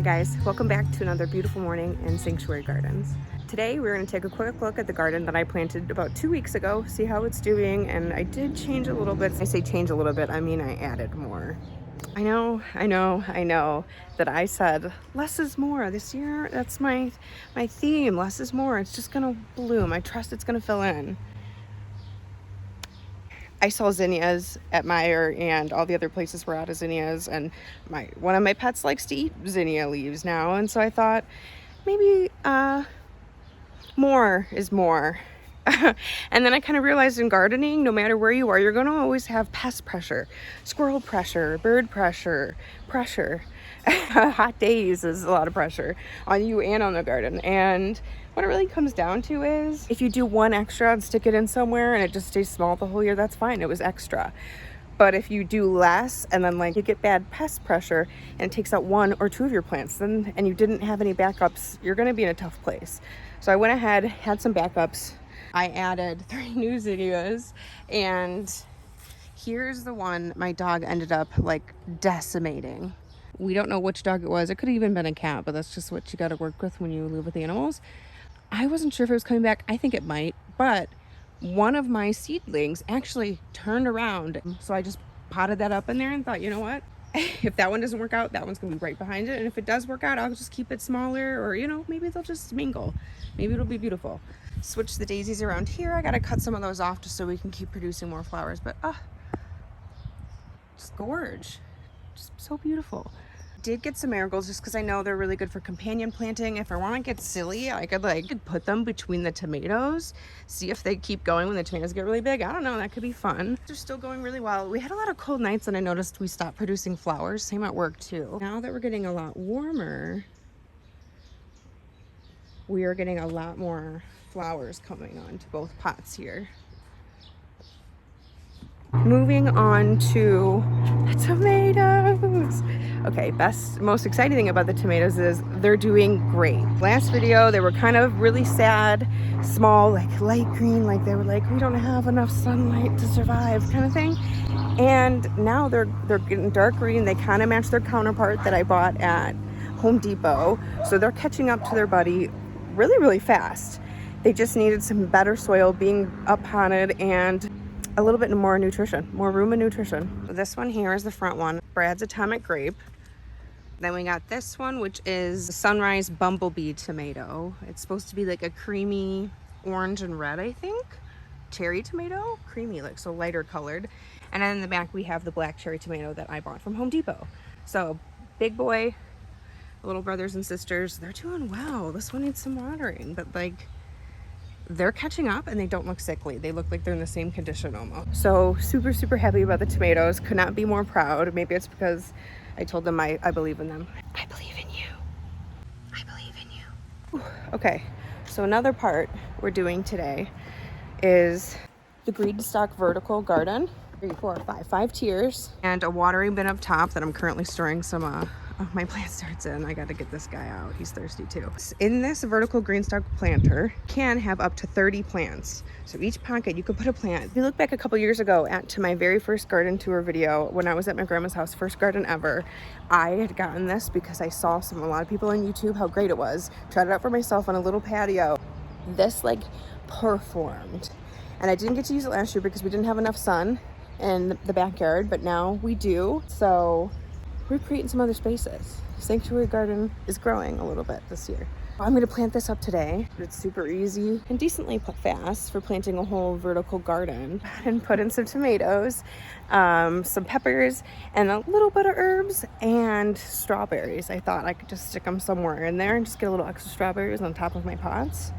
Hi guys, welcome back to another beautiful morning in Sanctuary Gardens. Today we're going to take a quick look at the garden that I planted about 2 weeks ago, see how it's doing, and I did change a little bit. I say change a little bit, I mean I added more. I know that I said less is more this year. That's my theme, less is more. It's just going to bloom. I trust it's going to fill in. I saw zinnias at Meyer and all the other places were out of zinnias, and one of my pets likes to eat zinnia leaves now, and so I thought maybe more is more. And then I kind of realized in gardening, no matter where you are, you're going to always have pest pressure, squirrel pressure, bird pressure. Hot days is a lot of pressure on you and on the garden. And what it really comes down to is if you do one extra and stick it in somewhere and it just stays small the whole year, that's fine. It was extra. But if you do less and then like you get bad pest pressure and it takes out one or two of your plants, then and you didn't have any backups, you're going to be in a tough place. So I went ahead, had some backups. I added 3 new zinnias, and here's the one my dog ended up like decimating. We don't know which dog it was. It could have even been a cat, but that's just what you got to work with when you live with animals. I wasn't sure if it was coming back. I think it might, but one of my seedlings actually turned around. So I just potted that up in there and thought, you know what? If that one doesn't work out, that one's gonna be right behind it. And if it does work out, I'll just keep it smaller, or, you know, maybe they'll just mingle. Maybe it'll be beautiful. Switch the daisies around here. I gotta cut some of those off just so we can keep producing more flowers, but just gorge. Just so beautiful. Did get some marigolds just because I know they're really good for companion planting. If I want to get silly, I could put them between the tomatoes, see if they keep going when the tomatoes get really big. I don't know, that could be fun. They're still going really well. We had a lot of cold nights and I noticed we stopped producing flowers. Same at work too. Now that we're getting a lot warmer, we are getting a lot more flowers coming onto both pots here. Moving on to the tomatoes. Okay, most exciting thing about the tomatoes is they're doing great. Last video, they were kind of really sad, small, like light green, like they were like, we don't have enough sunlight to survive kind of thing. And now they're getting dark green. They kind of match their counterpart that I bought at Home Depot. So they're catching up to their buddy really, really fast. They just needed some better soil being up-potted and a little bit more nutrition, more room and nutrition. This one here is the front one, Brad's Atomic Grape. Then we got this one, which is Sunrise Bumblebee Tomato. It's supposed to be like a creamy orange and red, I think. Cherry tomato, creamy, like so lighter colored. And then in the back we have the black cherry tomato that I bought from Home Depot. So big boy, little brothers and sisters, they're doing well. This one needs some watering, but like they're catching up and they don't look sickly. They look like they're in the same condition almost. So super, super happy about the tomatoes. Could not be more proud. Maybe it's because I told them I believe in them. I believe in you. I believe in you. Ooh, okay, so another part we're doing today is the Greenstalk Vertical Garden. 3, 4, 5 tiers, and a watering bin up top that I'm currently storing some of my plant starts in. I got to get this guy out. He's thirsty too. In this vertical Greenstalk planter can have up to 30 plants. So each pocket you could put a plant. If you look back a couple years ago to my very first garden tour video when I was at my grandma's house, first garden ever, I had gotten this because I saw a lot of people on YouTube how great it was. Tried it out for myself on a little patio. This like performed. And I didn't get to use it last year because we didn't have enough sun in the backyard, but now we do. So we're creating some other spaces. Sanctuary Garden is growing a little bit this year. I'm going to plant this up today. It's super easy and decently fast for planting a whole vertical garden. And put in some tomatoes, some peppers, and a little bit of herbs and strawberries. I thought I could just stick them somewhere in there and just get a little extra strawberries on top of my pots.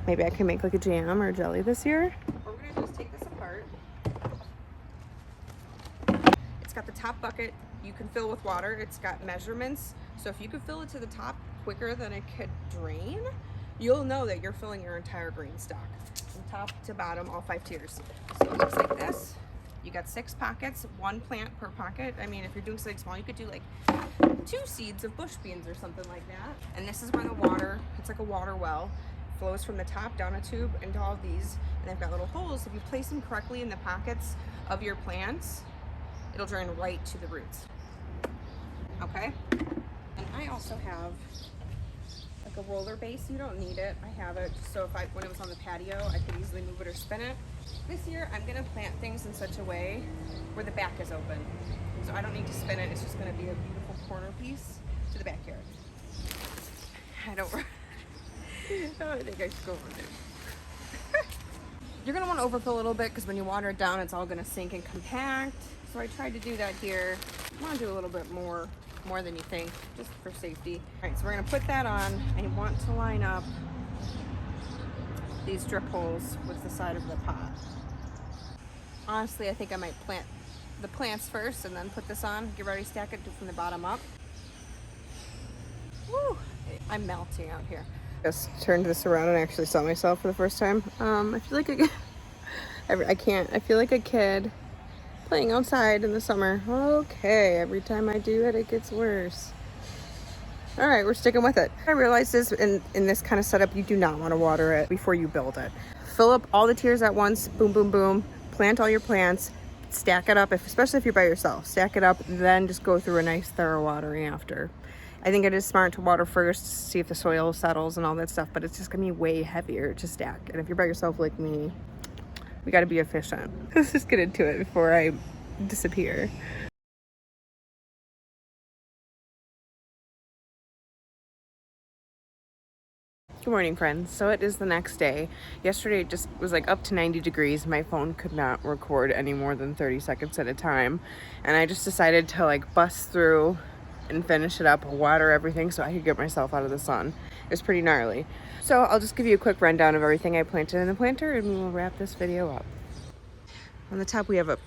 Maybe I can make like a jam or jelly this year. What we're going to do is take this apart. It's got the top bucket you can fill with water. It's got measurements, so if you could fill it to the top quicker than it could drain, you'll know that you're filling your entire green stock from top to bottom, all 5 tiers. So it looks like this. You got 6 pockets, 1 plant per pocket. I mean, if you're doing something small, you could do like 2 seeds of bush beans or something like that. And this is where the water, it's like a water well, flows from the top down a tube into all of these, and they've got little holes. If you place them correctly in the pockets of your plants, it'll drain right to the roots. Okay? And I also have like a roller base. You don't need it. I have it just so when it was on the patio, I could easily move it or spin it. This year, I'm gonna plant things in such a way where the back is open. So I don't need to spin it. It's just gonna be a beautiful corner piece to the backyard. I don't I think I should go on there. You're gonna wanna overfill a little bit because when you water it down, it's all gonna sink and compact. So I tried to do that here. I wanna do a little bit more than you think, just for safety. All right, so we're gonna put that on. I want to line up these drip holes with the side of the pot. Honestly, I think I might plant the plants first and then put this on. Get ready to stack it from the bottom up. Woo! I'm melting out here. Just turned this around and actually saw myself for the first time. I feel like I feel like a kid playing outside in the summer. Okay, every time I do it, it gets worse. All right, we're sticking with it. I realized this in this kind of setup, you do not want to water it before you build it. Fill up all the tiers at once, boom, boom, boom. Plant all your plants, stack it up, especially if you're by yourself. Stack it up, then just go through a nice thorough watering after. I think it is smart to water first to see if the soil settles and all that stuff, but it's just gonna be way heavier to stack. And if you're by yourself like me, we gotta be efficient. Let's just get into it before I disappear. Good morning, friends. So it is the next day. Yesterday it just was like up to 90 degrees. My phone could not record any more than 30 seconds at a time. And I just decided to like bust through and finish it up, water everything so I could get myself out of the sun. It was pretty gnarly. So I'll just give you a quick rundown of everything I planted in the planter and we will wrap this video up. On the top we have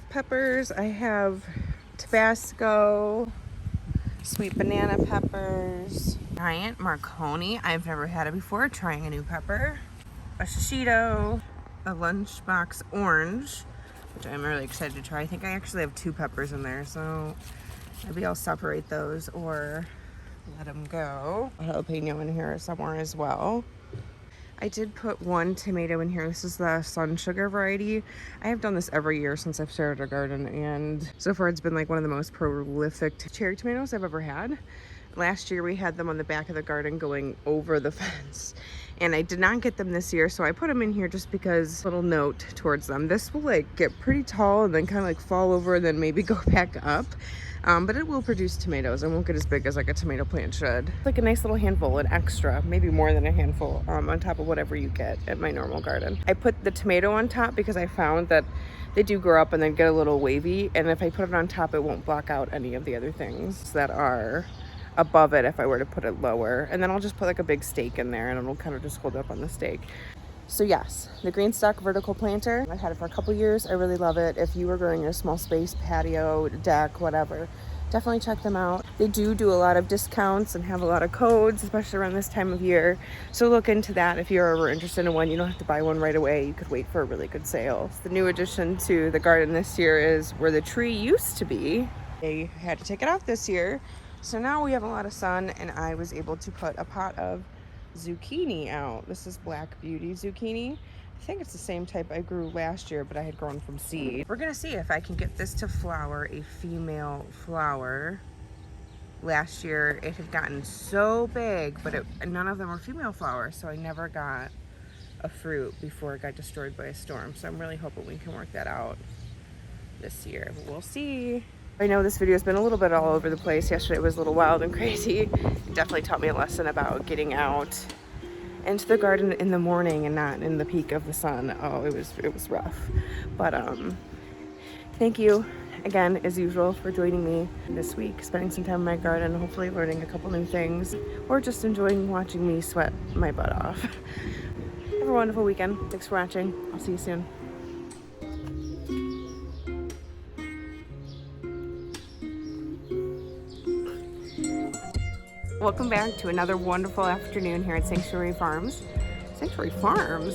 peppers. I have Tabasco, sweet banana peppers, giant Marconi. I've never had it before, trying a new pepper, a shishito, a lunchbox orange, which I'm really excited to try. I think I actually have 2 peppers in there, so maybe I'll separate those or let them go. A jalapeno in here somewhere as well. I did put 1 tomato in here. This is the Sun Sugar variety. I have done this every year since I've started a garden, and so far it's been like one of the most prolific cherry tomatoes I've ever had. Last year we had them on the back of the garden going over the fence, and I did not get them this year, so I put them in here just because, little note towards them. This will like get pretty tall and then kind of like fall over and then maybe go back up. But it will produce tomatoes. It won't get as big as like a tomato plant should. It's like a nice little handful, an extra, maybe more than a handful, on top of whatever you get at my normal garden. I put the tomato on top because I found that they do grow up and then get a little wavy, and if I put it on top, it won't block out any of the other things that are above it if I were to put it lower. And then I'll just put like a big stake in there and it'll kind of just hold up on the stake. So yes, the Greenstalk Vertical Planter. I've had it for a couple years. I really love it. If you were growing in a small space, patio, deck, whatever, definitely check them out. They do a lot of discounts and have a lot of codes, especially around this time of year. So look into that if you're ever interested in one. You don't have to buy one right away. You could wait for a really good sale. The new addition to the garden this year is where the tree used to be. They had to take it off this year. So now we have a lot of sun, and I was able to put a pot of zucchini out. This is Black Beauty zucchini. I think it's the same type I grew last year, but I had grown from seed. We're gonna see if I can get this to flower a female flower. Last year it had gotten so big, but none of them were female flowers, so I never got a fruit before it got destroyed by a storm. So I'm really hoping we can work that out this year, but we'll see. I know this video has been a little bit all over the place. Yesterday was a little wild and crazy. It definitely taught me a lesson about getting out into the garden in the morning and not in the peak of the sun. Oh, it was rough. But thank you again, as usual, for joining me this week, spending some time in my garden, hopefully learning a couple new things, or just enjoying watching me sweat my butt off. Have a wonderful weekend. Thanks for watching. I'll see you soon. Welcome back to another wonderful afternoon here at Sanctuary Farms. Sanctuary Farms?